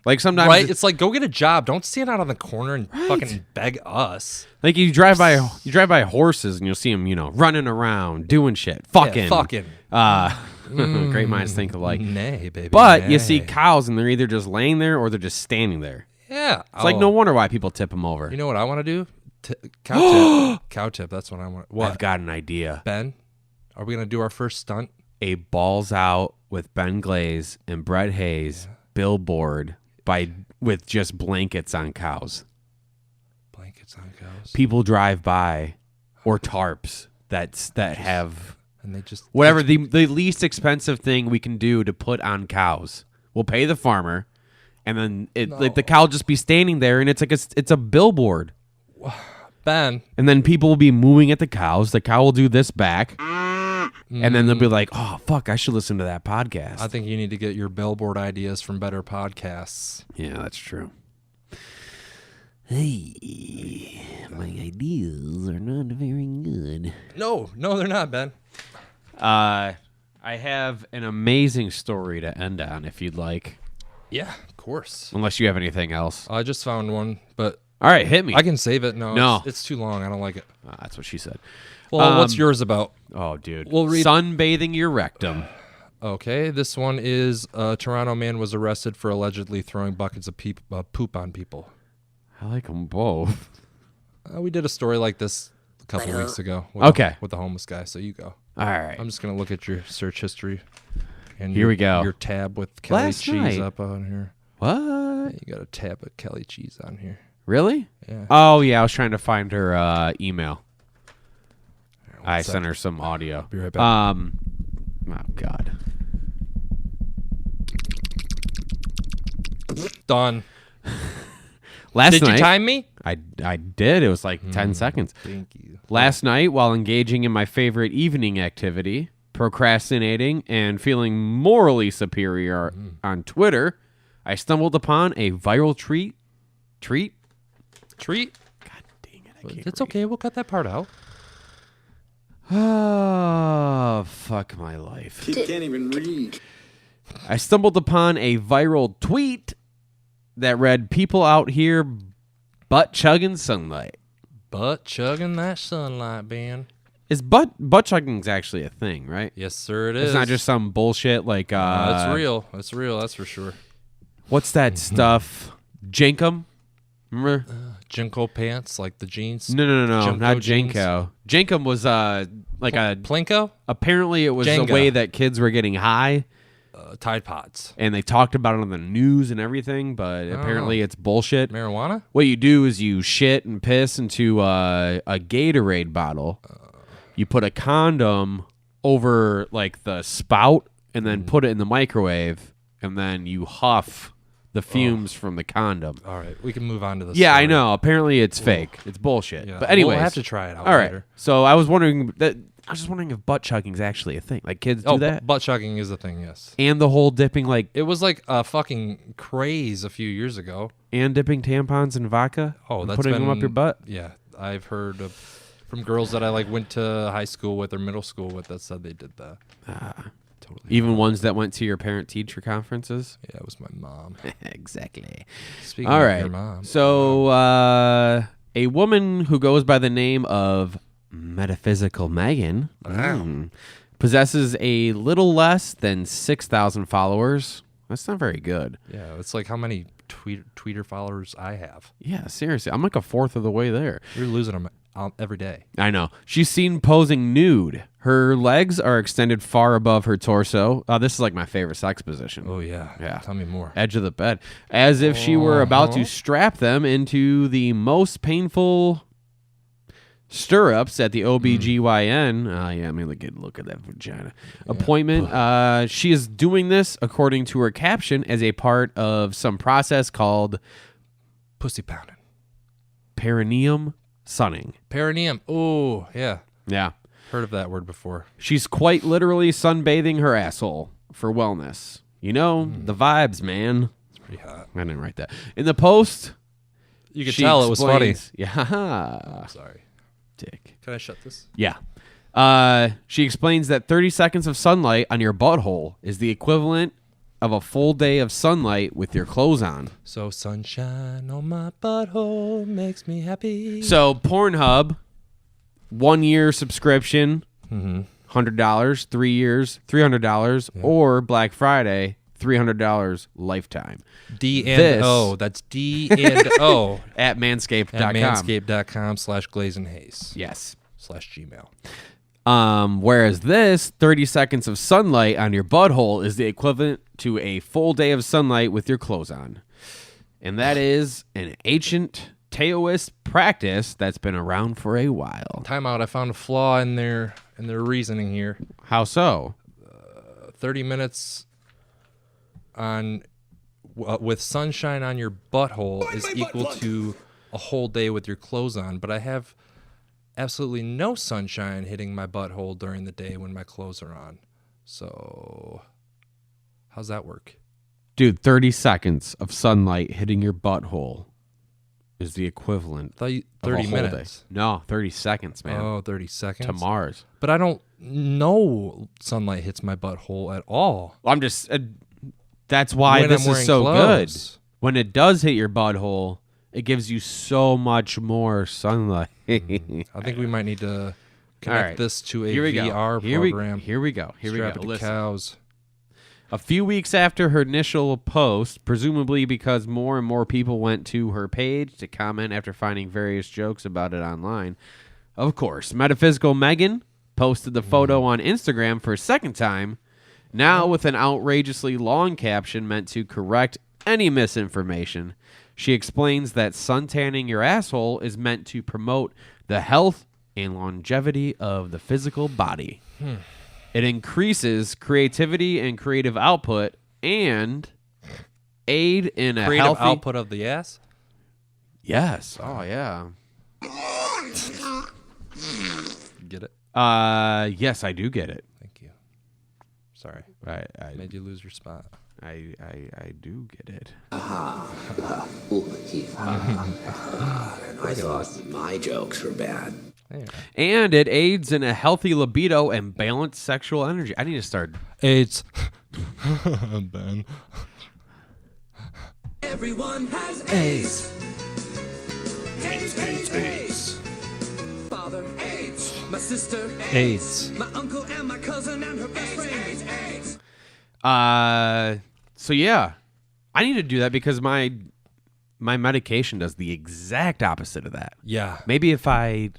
Like sometimes, Right? It's like, go get a job. Don't stand out on the corner and fucking beg us. like you drive by horses and you'll see them, running around, doing shit, fucking. Great minds think alike. Nay, baby. But nay. you see cows and they're either just laying there or they're just standing there. Yeah. It's like no wonder why people tip them over. You know what I want to do? Cow tip. Cow tip. That's what I want. What? I've got an idea. Ben, are we going to do our first stunt? A Balls Out with Ben Glaze and Brett Hayes billboard with just blankets on cows. Blankets on cows. People drive by, or tarps. that have and they just whatever the least expensive thing we can do to put on cows. We'll pay the farmer, and then like the cow will just be standing there, and it's like it's a billboard. Ben. And then people will be mooing at the cows. The cow will do this back. And then they'll be like, oh, fuck, I should listen to that podcast. I think you need to get your billboard ideas from better podcasts. Yeah, that's true. Hey, my ideas are not very good. No, they're not, Ben. I have an amazing story to end on, if you'd like. Yeah, of course. Unless you have anything else. I just found one, but... All right, hit me. I can save it. No. It's too long. I don't like it. That's what she said. Well, what's yours about? Oh, dude. We'll read. Sunbathing your rectum. Okay, this one is a Toronto man was arrested for allegedly throwing buckets of poop on people. I like them both. We did a story like this a couple weeks ago. With the homeless guy, so you go. All right. I'm just going to look at your search history. And Here we go. Your tab with Kelly Last cheese night. up on here. What? Yeah, you got a tab with Kelly cheese on here. Really? Yeah. Oh, yeah. I was trying to find her email. I sent her some audio. Be right back. Oh, God. Done. Did you time me? I did. It was like 10 seconds. Thank you. Last night, while engaging in my favorite evening activity, procrastinating and feeling morally superior on Twitter, I stumbled upon a viral treat. Treat? God dang it. I can't It's okay. We'll cut that part out. Oh, fuck my life. He can't even read. I stumbled upon a viral tweet that read, "People out here butt chugging sunlight." Butt chugging that sunlight, Ben. Is butt chugging's actually a thing, right? Yes, sir, it is. It's not just some bullshit like it's real. It's real, that's for sure. What's that stuff? Jenkum? Remember? Jinko pants, like the jeans? No, Jinko not jeans? Jenko. Jenkum was like a Plinko? Apparently, it was Jenga. the way that kids were getting high. Tide Pods. And they talked about it on the news and everything, but apparently it's bullshit. Marijuana? What you do is you shit and piss into a Gatorade bottle. You put a condom over like the spout and then put it in the microwave, and then you huff the fumes from the condom. All right, we can move on to this. Yeah, story. I know. Apparently it's fake. It's bullshit. Yeah. But anyways, We'll have to try it out all right. later. So I was wondering if butt chugging is actually a thing. Like kids do that. Butt chugging is a thing, yes. And the whole dipping It was like a fucking craze a few years ago. And dipping tampons in vodka. Oh, and that's putting them up your butt. Yeah, I've heard from girls that I went to high school with or middle school with that said they did that. Totally. Even ones that went to your parent-teacher conferences. Yeah, it was my mom. Exactly. Speaking All of right. your mom. So a woman who goes by the name of Metaphysical Megan possesses a little less than 6,000 followers. That's not very good. Yeah, it's like how many tweeter followers I have. Yeah, seriously. I'm like a fourth of the way there. You're losing them every day. I know. She's seen posing nude. Her legs are extended far above her torso. This is like my favorite sex position. Oh, yeah. Yeah. Tell me more. Edge of the bed. As if she were about to strap them into the most painful stirrups at the OBGYN. Yeah, I mean, look at that vagina. Appointment. She is doing this, according to her caption, as a part of some process called pussy pounding. Perineum sunning. Perineum. Oh, yeah. Yeah. Heard of that word before. She's quite literally sunbathing her asshole for wellness. You know, the vibes, man. It's pretty hot. I didn't write that. In the post, you could tell it was funny. Yeah. I'm sorry. Dick. Can I shut this? Yeah. She explains that 30 seconds of sunlight on your butthole is the equivalent of a full day of sunlight with your clothes on. So sunshine on my butthole makes me happy. So Pornhub, 1 year subscription, $100, 3 years, $300, or Black Friday, $300 lifetime. D&O. That's D&O. At manscaped.com. At manscaped.com/glazenhaze. Yes. /Gmail. Whereas this 30 seconds of sunlight on your butthole is the equivalent to a full day of sunlight with your clothes on. And that is an ancient Taoist practice that's been around for a while. Timeout. I found a flaw in their reasoning here. How so? 30 minutes on with sunshine on your butthole is equal to a whole day with your clothes on, but I have absolutely no sunshine hitting my butthole during the day when my clothes are on. So how's that work? Dude, 30 seconds of sunlight hitting your butthole is the equivalent of a 30 whole minutes. Day. No, 30 seconds, man. Oh, 30 seconds? To Mars. But I don't know sunlight hits my butthole at all. I'm just... that's why this is so good. When it does hit your butthole, it gives you so much more sunlight. I think we might need to connect this to a VR program. Here we go. Strap it to cows. A few weeks after her initial post, presumably because more and more people went to her page to comment after finding various jokes about it online, of course, Metaphysical Megan posted the photo on Instagram for a second time, now with an outrageously long caption meant to correct any misinformation. She explains that suntanning your asshole is meant to promote the health and longevity of the physical body. It increases creativity and creative output and aid in a creative healthy output of the ass? Yes. Oh, yeah. Get it? Yes, I do get it. Thank you. Sorry. I made you lose your spot. I do get it. I thought my jokes were bad. And it aids in a healthy libido and balanced sexual energy. I need to start. AIDS. Ben. Everyone has AIDS. AIDS. Father AIDS. My sister AIDS. My uncle and my cousin and her best friend AIDS. So yeah, I need to do that because my medication does the exact opposite of that. Yeah. Maybe if I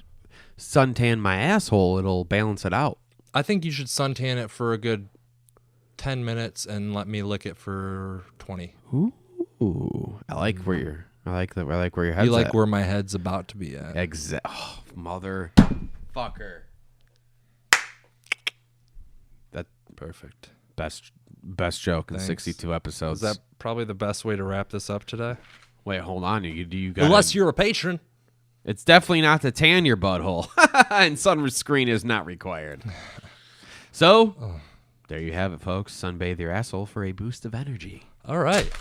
suntan my asshole, it'll balance it out. I think you should suntan it for a good 10 minutes and let me lick it for 20. Ooh, I like where you're. I like where your head's You like at. where my head's about to be at. Oh, mother fucker. That perfect. Best joke in Thanks. 62 episodes. Is that probably the best way to wrap this up today? Wait, hold on. You got Unless you're a patron. It's definitely not to tan your butthole, and sunscreen is not required. So, there you have it, folks. Sunbathe your asshole for a boost of energy. All right.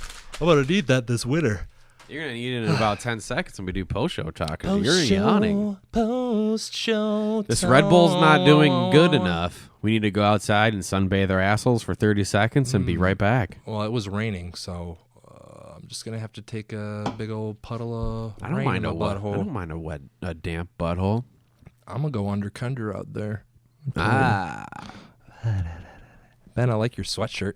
I'm going to need that this winter. You're going to need it in about 10 seconds when we do post-show talk. You're yawning. Post-show This Red Bull's not doing good enough. We need to go outside and sunbathe our assholes for 30 seconds and be right back. Well, it was raining, so I'm just going to have to take a big old puddle of I don't rain mind in my I butthole. don't mind a damp butthole. I'm going to go under Kunder out there. Ah. Ben, I like your sweatshirt.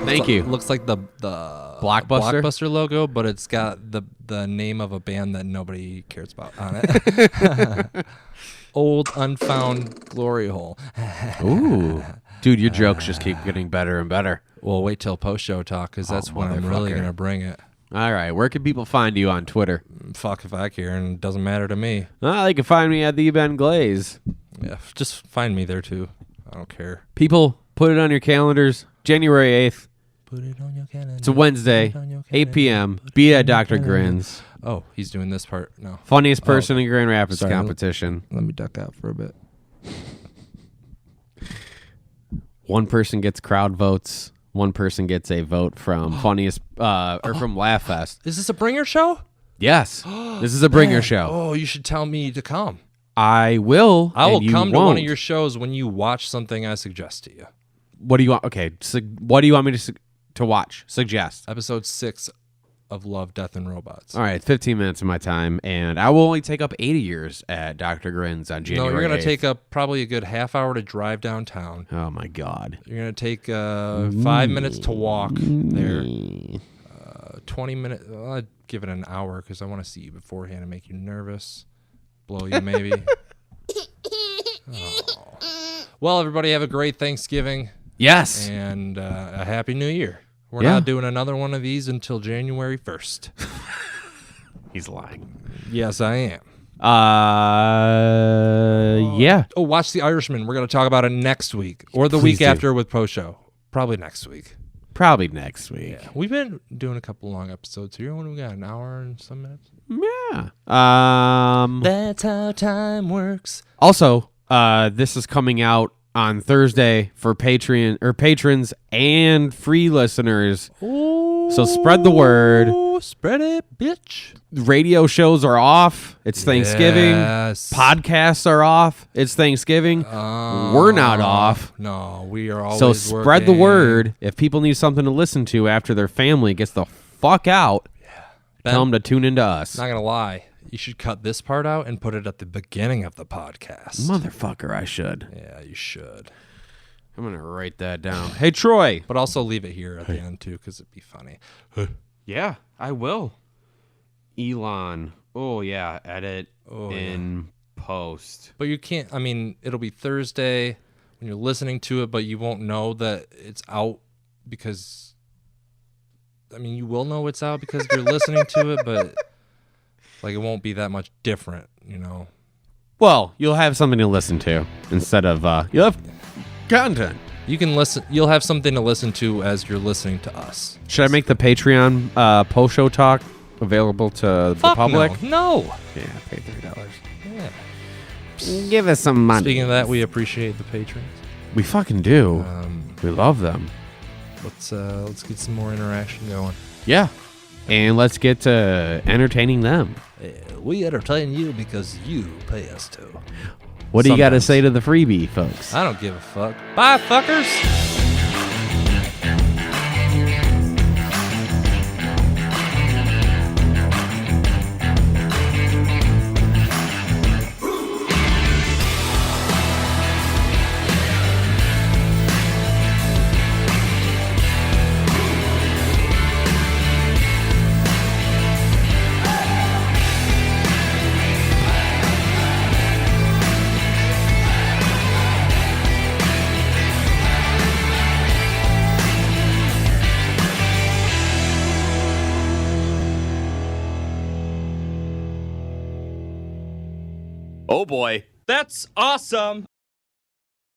Thank you. Looks like the Blockbuster logo, but it's got the name of a band that nobody cares about on it. Old Unfound Glory Hole. Ooh. Dude, your jokes just keep getting better and better. Well, wait till post-show talk, because that's when I'm really going to bring it. All right. Where can people find you on Twitter? Fuck if I care, and it doesn't matter to me. Well, they can find me at the Ben Glaze. Yeah, just find me there, too. I don't care. People, put it on your calendars. January 8th. Put it on your calendar. It's a Wednesday, 8 p.m. Be at Dr. Grins. Oh, he's doing this part now. Funniest person in Grand Rapids competition. Let me duck out for a bit. One person gets crowd votes. One person gets a vote from funniest or from Laugh Fest. Is this a bringer show? Yes, this is a bringer show. Oh, you should tell me to come. I will. I will and you come to one won't. of your shows when you watch something I suggest to you. What do you want? Okay, what do you want me to watch? Suggest. Episode 6 of Love, Death, and Robots. All right, 15 minutes of my time, and I will only take up 80 years at Dr. Grins on January. No, you're going 8th. to take up probably a good half hour to drive downtown. Oh my God! You're going to take 5 minutes to walk there. 20 minutes. Well, I'd give it an hour because I want to see you beforehand and make you nervous, blow you maybe. Oh. Well, everybody have a great Thanksgiving. Yes, and a Happy New Year. We're Yeah. not doing another one of these until January 1st. He's lying. Yes, I am. Yeah. Oh, watch The Irishman. We're going to talk about it next week or the Please week do. after with post show. Probably next week. Probably next week. Yeah, we've been doing a couple long episodes here. What do we got? An hour and some minutes? Yeah. That's how time works. Also, this is coming out on Thursday for Patreon or patrons and free listeners. So spread the word. Spread it, bitch. Radio shows are off. It's Thanksgiving. Yes. Podcasts are off. It's Thanksgiving. We're not off. No, we are always So spread the working. word. If people need something to listen to after their family gets the fuck out, tell them to tune into us. Not gonna lie, you should cut this part out and put it at the beginning of the podcast. Motherfucker, I should. Yeah, you should. I'm gonna write that down. Hey, Troy. But also leave it here at the end too, because it'd be funny. Yeah, I will. Elon. Oh yeah, edit in post. But you can't. I mean, it'll be Thursday when you're listening to it, but you won't know that it's out because. I mean, you will know it's out because you're listening to it, but like it won't be that much different, you know. Well, you'll have something to listen to instead of you'll have content. You can listen. You'll have something to listen to as you're listening to us. Should I make the Patreon post show talk available to the public? No. Yeah, pay $3. Yeah. Give us some money. Speaking of that, we appreciate the patrons. We fucking do. We love them. Let's get some more interaction going. Yeah, and let's get to entertaining them. We entertain you because you pay us to. What do you got to Sometimes. say to the freebie folks? I don't give a fuck. Bye, fuckers. Oh boy. That's awesome.